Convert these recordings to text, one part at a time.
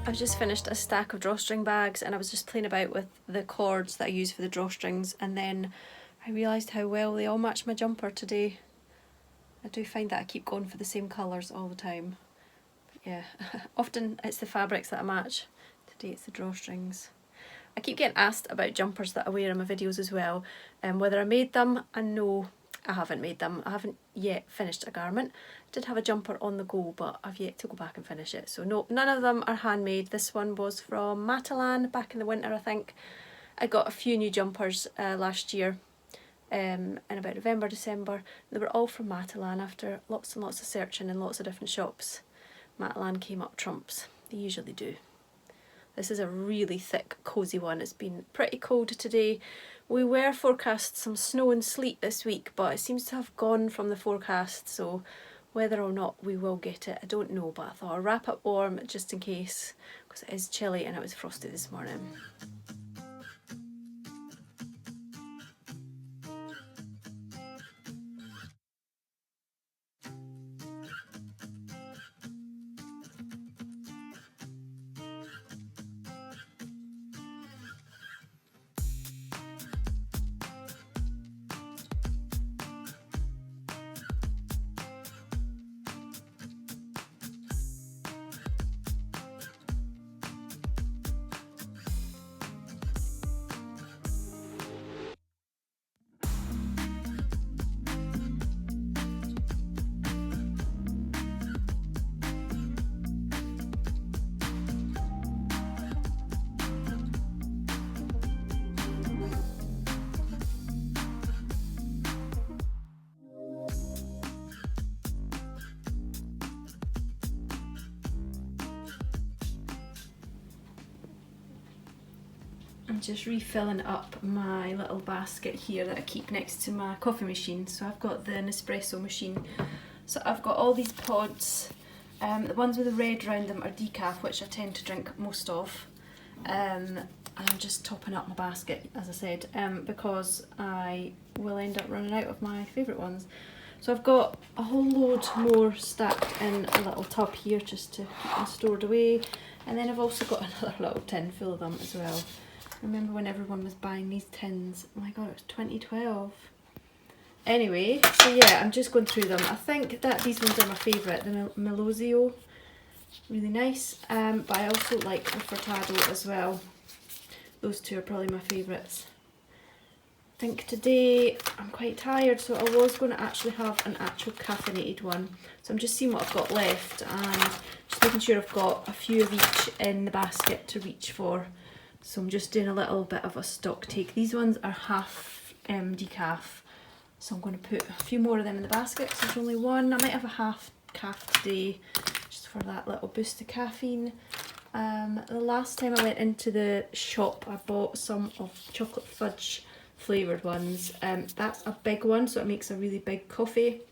I've just finished a stack of drawstring bags and I was just playing about with the cords that I use for the drawstrings, and then I realised how well they all match my jumper today. I do find that I keep going for the same colours all the time. But yeah, often it's the fabrics that I match. Today it's the drawstrings. I keep getting asked about jumpers that I wear in my videos as well, and whether I made them, and no, I haven't made them. I haven't yet finished a garment. I did have a jumper on the go, but I've yet to go back and finish it. So no, none of them are handmade. This one was from Matalan back in the winter, I think. I got a few new jumpers last year in about November, December. They were all from Matalan after lots and lots of searching in lots of different shops. Matalan came up trumps. They usually do. This is a really thick, cosy one. It's been pretty cold today. We were forecast some snow and sleet this week, but it seems to have gone from the forecast, so whether or not we will get it, I don't know, but I thought I'll wrap up warm just in case, because it is chilly and it was frosty this morning. I'm just refilling up my little basket here that I keep next to my coffee machine. So I've got the Nespresso machine. So I've got all these pods. The ones with the red around them are decaf, which I tend to drink most of. And I'm just topping up my basket, as I said, because I will end up running out of my favourite ones. So I've got a whole load more stacked in a little tub here just to keep them stored away. And then I've also got another little tin full of them as well. Remember when everyone was buying these tins? Oh my god, it was 2012. Anyway, so yeah, I'm just going through them. I think that these ones are my favourite, the Melozio, really nice. But I also like the Furtado as well. Those two are probably my favourites. I think today I'm quite tired, so I was going to actually have an actual caffeinated one. So I'm just seeing what I've got left and just making sure I've got a few of each in the basket to reach for. So I'm just doing a little bit of a stock take. These ones are half decaf, so I'm going to put a few more of them in the basket because there's only one. I might have a half calf today just for that little boost of caffeine. The last time I went into the shop I bought some of chocolate fudge flavoured ones. That's a big one, so it makes a really big coffee,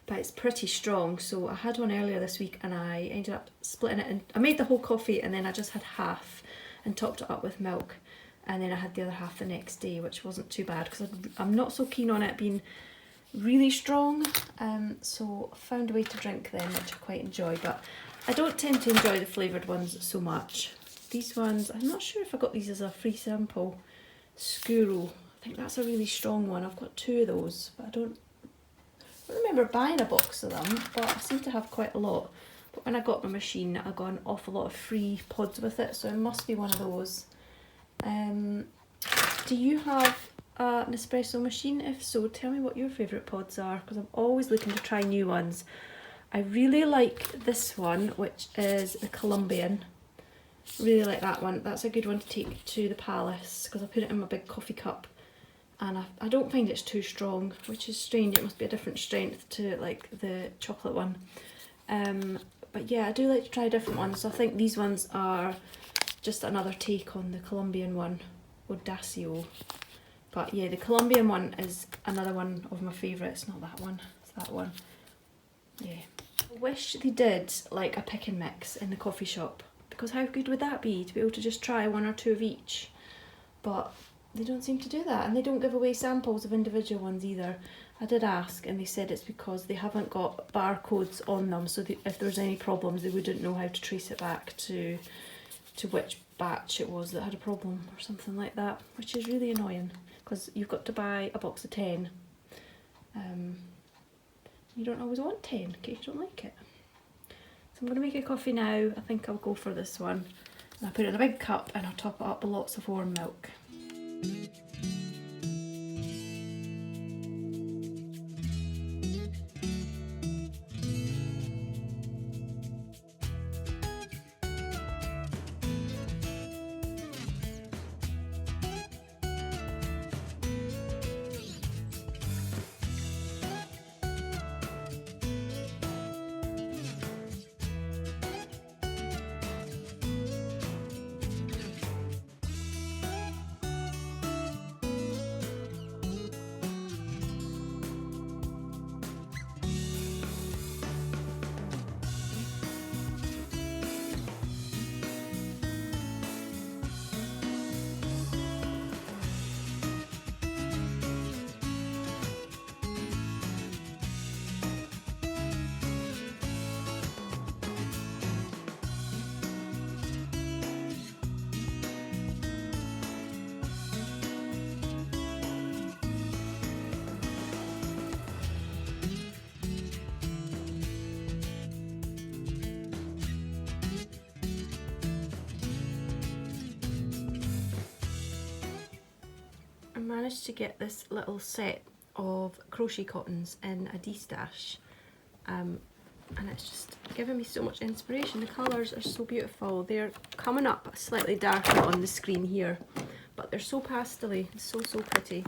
but it's pretty strong. So I had one earlier this week and I ended up splitting it in. I made the whole coffee and then I just had half and topped it up with milk, and then I had the other half the next day, which wasn't too bad because I'm not so keen on it being really strong, so I found a way to drink them, which I quite enjoy, but I don't tend to enjoy the flavoured ones so much. These ones, I'm not sure if I got these as a free sample. Skuro, I think that's a really strong one. I've got two of those, but I don't remember buying a box of them, but I seem to have quite a lot. But when I got my machine, I got an awful lot of free pods with it, so it must be one of those. Do you have an espresso machine? If so, tell me what your favourite pods are, because I'm always looking to try new ones. I really like this one, which is the Colombian. Really like that one. That's a good one to take to the palace, because I put it in my big coffee cup. And I don't find it's too strong, which is strange. It must be a different strength to like the chocolate one. But yeah, I do like to try different ones. So I think these ones are just another take on the Colombian one, Audacio. But yeah, the Colombian one is another one of my favourites. Not that one, it's that one. Yeah. I wish they did like a pick and mix in the coffee shop, because how good would that be to be able to just try one or two of each? But they don't seem to do that, and they don't give away samples of individual ones either. I did ask and they said it's because they haven't got barcodes on them, so if there's any problems they wouldn't know how to trace it back to which batch it was that had a problem or something like that, which is really annoying because you've got to buy a box of 10. You don't always want 10 in case you don't like it. So I'm going to make a coffee now. I think I'll go for this one. And I'll put it in a big cup and I'll top it up with lots of warm milk. I managed to get this little set of crochet cottons in a D-stash, and it's just giving me so much inspiration. The colours are so beautiful. They're coming up slightly darker on the screen here, but they're so pastel-y, so pretty.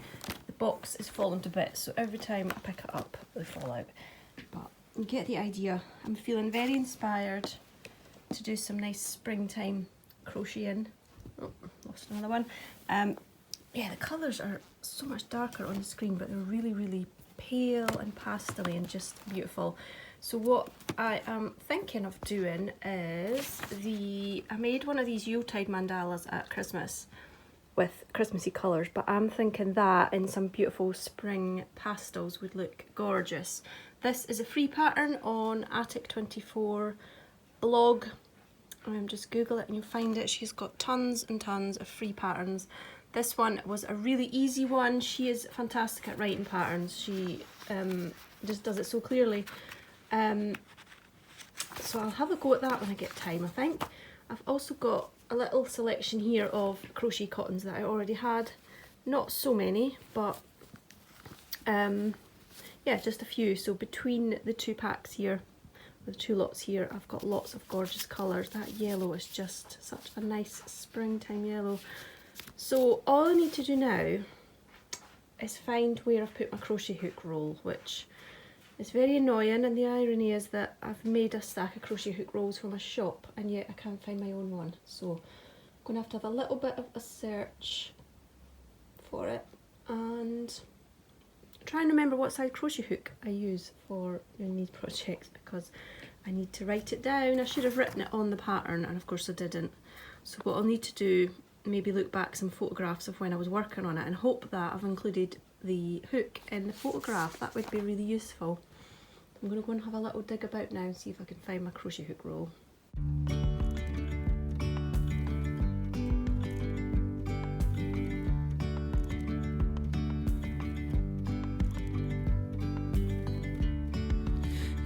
The box is falling to bits, so every time I pick it up they fall out, but you get the idea. I'm feeling very inspired to do some nice springtime crocheting. Oh, lost another one. Yeah, the colours are so much darker on the screen, but they're really pale and pastel-y and just beautiful. So what I am thinking of doing is I made one of these Yuletide mandalas at Christmas with Christmassy colours, but I'm thinking that in some beautiful spring pastels would look gorgeous. This is a free pattern on Attic24 blog. Just Google it and you'll find it. She's got tons and tons of free patterns. This one was a really easy one. She is fantastic at writing patterns. She just does it so clearly. So I'll have a go at that when I get time, I think. I've also got a little selection here of crochet cottons that I already had. Not so many, but yeah, just a few. So between the two packs here, the two lots here, I've got lots of gorgeous colours. That yellow is just such a nice springtime yellow. So all I need to do now is find where I've put my crochet hook roll, which is very annoying, and the irony is that I've made a stack of crochet hook rolls from a shop and yet I can't find my own one. So I'm going to have a little bit of a search for it and try and remember what size crochet hook I use for doing these projects, because I need to write it down. I should have written it on the pattern and of course I didn't. So what I'll need to do, maybe look back some photographs of when I was working on it and hope that I've included the hook in the photograph. That would be really useful. I'm going to go and have a little dig about now and see if I can find my crochet hook roll.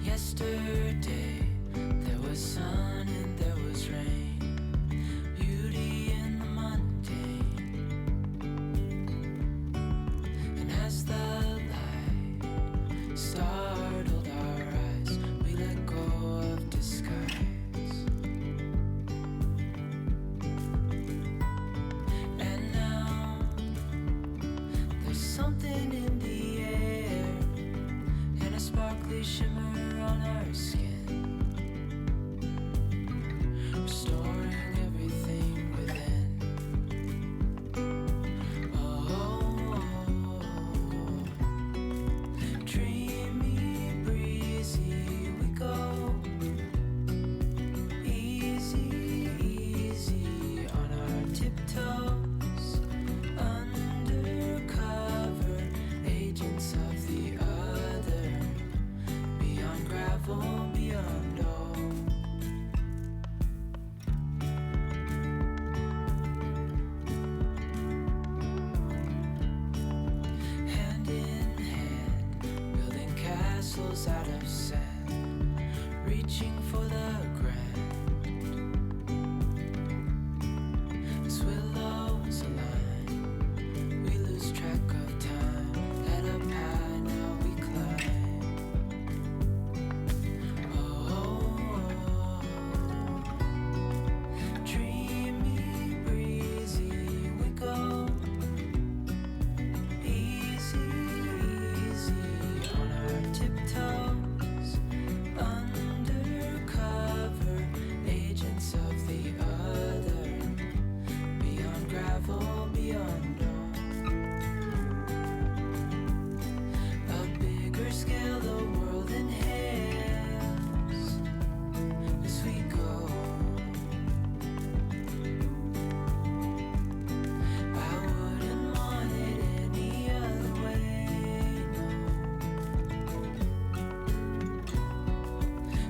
Yesterday there was sun and there was rain, beauty in the mundane, and as the light startled our eyes, we let go of disguise. And now there's something in the air and a sparkly shimmer on our skin, restoring everything within. Oh, dreamy, breezy, we go easy, easy on our tiptoes, under vessels out of sand, reaching for the grand. As willows align, we lose track of time. Head up high, now we climb. Oh, dreamy, breezy, we go. Easy, easy on our tiptoes, undercover agents of the other, beyond gravel, beyond all. A bigger scale the world inhales as we go. I wouldn't want it any other way, no.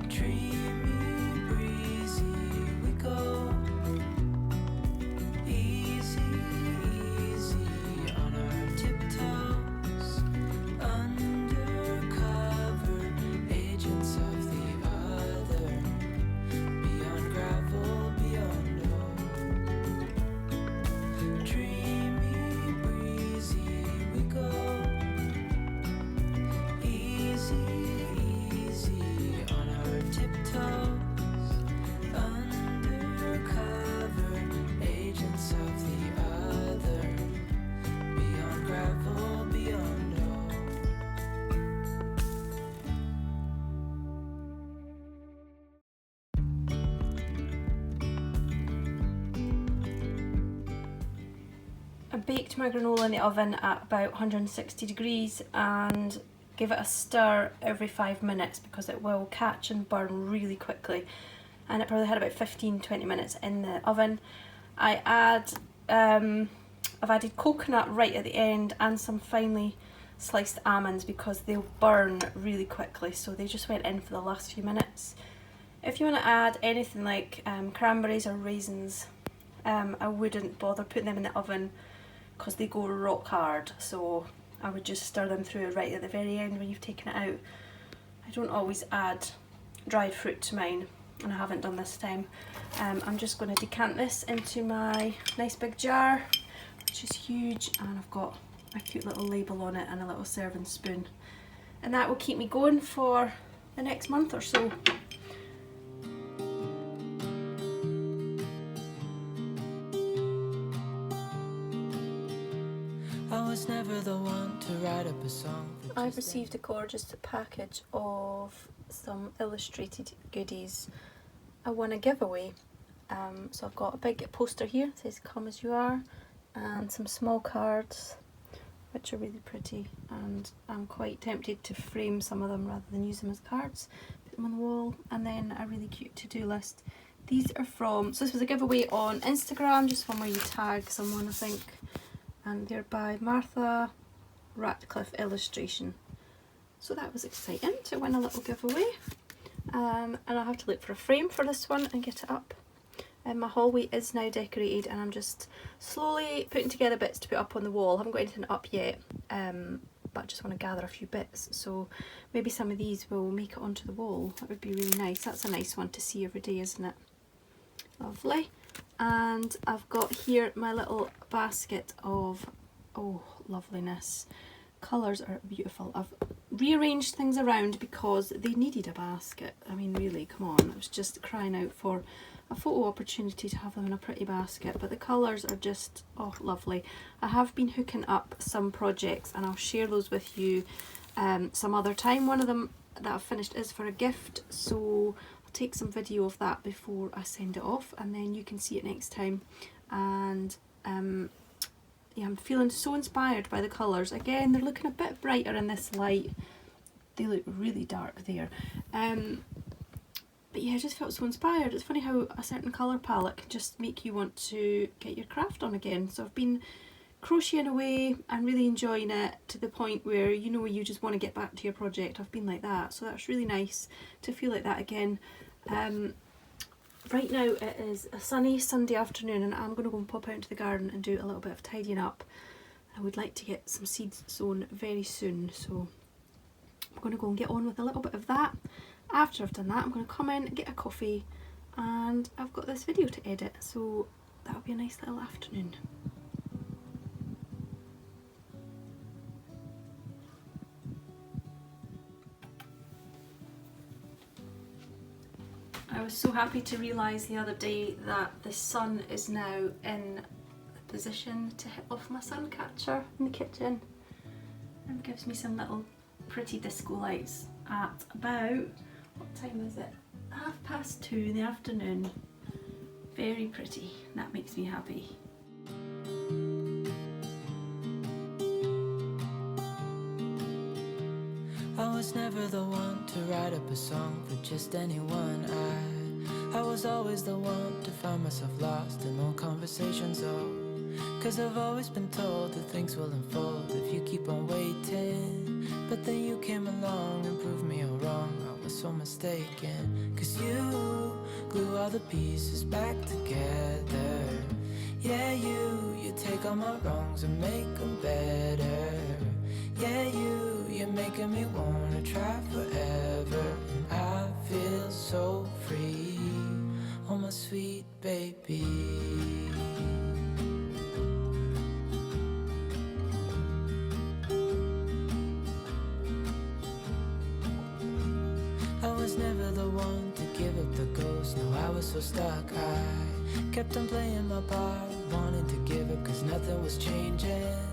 Dreamy, breezy, we go. Easy, easy on our tiptoes, undercover agents of the other, beyond gravel, beyond all. Dreamy, breezy, we go. Easy, easy on our tiptoes, undercover agents of the other, beyond gravel, beyond all. I baked my granola in the oven at about 160 degrees and give it a stir every 5 minutes because it will catch and burn really quickly, and it probably had about 15-20 minutes in the oven. I've added coconut right at the end and some finely sliced almonds because they'll burn really quickly, so they just went in for the last few minutes. If you want to add anything like cranberries or raisins, I wouldn't bother putting them in the oven because they go rock hard, so I would just stir them through right at the very end when you've taken it out. I don't always add dried fruit to mine, and I haven't done this time. I'm just going to decant this into my nice big jar, which is huge, and I've got a cute little label on it and a little serving spoon, and that will keep me going for the next month or so. I was never the one to write up a song. I've received a gorgeous package of some illustrated goodies. I won a giveaway. So I've got a big poster here that says "Come as you are," and some small cards which are really pretty, and I'm quite tempted to frame some of them rather than use them as cards, put them on the wall, and then a really cute to-do list. These are from, so this was a giveaway on Instagram, just one where you tag someone, I think, and they're by Martha Ratcliffe Illustration. So that was exciting to win a little giveaway, and I'll have to look for a frame for this one and get it up. My hallway is now decorated, and I'm just slowly putting together bits to put up on the wall. I haven't got anything up yet, but I just want to gather a few bits, so maybe some of these will make it onto the wall. That would be really nice. That's a nice one to see every day, isn't it? Lovely. And I've got here my little basket of, oh, loveliness. Colours are beautiful. I've rearranged things around because they needed a basket. I mean, really, come on. I was just crying out for a photo opportunity to have them in a pretty basket, but the colours are just, oh, lovely. I have been hooking up some projects, and I'll share those with you some other time. One of them that I've finished is for a gift, so I'll take some video of that before I send it off, and then you can see it next time. And yeah, I'm feeling so inspired by the colours. Again, they're looking a bit brighter in this light. They look really dark there. But yeah, I just felt so inspired. It's funny how a certain colour palette can just make you want to get your craft on again. So I've been crocheting away and really enjoying it to the point where, you know, you just want to get back to your project. I've been like that, so that's really nice to feel like that again. Right now it is a sunny Sunday afternoon, and I'm going to go and pop out into the garden and do a little bit of tidying up. I would like to get some seeds sown very soon, so I'm going to go and get on with a little bit of that. After I've done that, I'm going to come in, get a coffee, and I've got this video to edit, so that'll be a nice little afternoon. I was so happy to realise the other day that the sun is now in the position to hit off my sun catcher in the kitchen, and gives me some little pretty disco lights at about, what time is it? 2:30 in the afternoon. Very pretty. That makes me happy. I was never the one to write up a song for just anyone. I was always the one to find myself lost in old conversations. Oh, 'cause I've always been told that things will unfold if you keep on waiting. But then you came along and proved me all wrong. I was so mistaken. 'Cause you glue all the pieces back together. Yeah, you take all my wrongs and make them better. Yeah, you're making me wanna try forever. And I feel so free, oh my sweet baby. I was never the one to give up the ghost. No, I was so stuck. I kept on playing my part, wanting to give up 'cause nothing was changing.